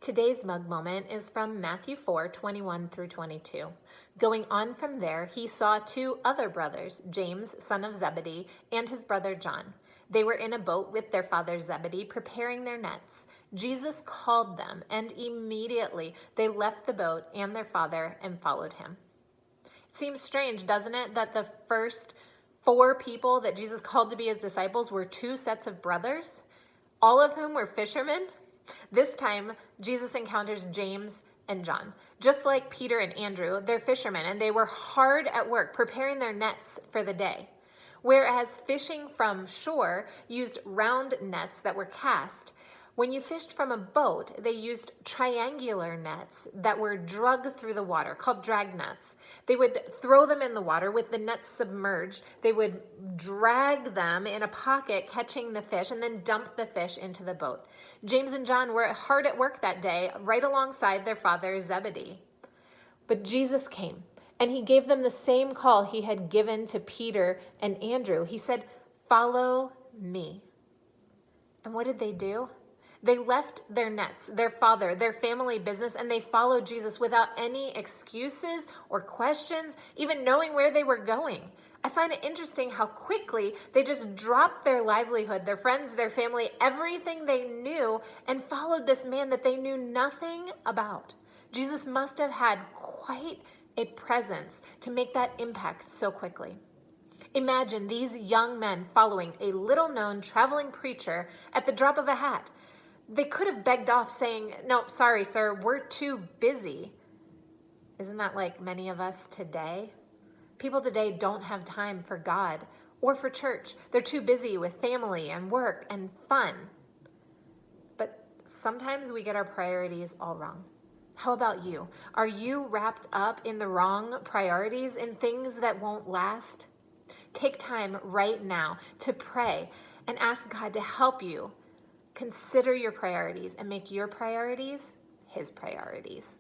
Today's mug moment is from Matthew 4:21 through 22. Going on from there, he saw two other brothers, James, son of Zebedee, and his brother John. They were in a boat with their father Zebedee, preparing their nets. Jesus called them, and immediately they left the boat and their father and followed him. It seems strange, doesn't it, that the first four people that Jesus called to be his disciples were two sets of brothers, all of whom were fishermen? This time, Jesus encounters James and John. Just like Peter and Andrew, they're fishermen, and they were hard at work preparing their nets for the day. Whereas fishing from shore used round nets that were cast, when you fished from a boat, they used triangular nets that were dragged through the water, called drag nets. They would throw them in the water with the nets submerged. They would drag them in a pocket, catching the fish, and then dump the fish into the boat. James and John were hard at work that day, right alongside their father Zebedee. But Jesus came, and he gave them the same call he had given to Peter and Andrew. He said, "Follow me." And what did they do? They left their nets, their father, their family business, and they followed Jesus without any excuses or questions, even knowing where they were going. I find it interesting how quickly they just dropped their livelihood, their friends, their family, everything they knew, and followed this man that they knew nothing about. Jesus must have had quite a presence to make that impact so quickly. Imagine these young men following a little-known traveling preacher at the drop of a hat. They could have begged off saying, "No, sorry, sir, we're too busy." Isn't that like many of us today? People today don't have time for God or for church. They're too busy with family and work and fun. But sometimes we get our priorities all wrong. How about you? Are you wrapped up in the wrong priorities, in things that won't last? Take time right now to pray and ask God to help you consider your priorities and make your priorities his priorities.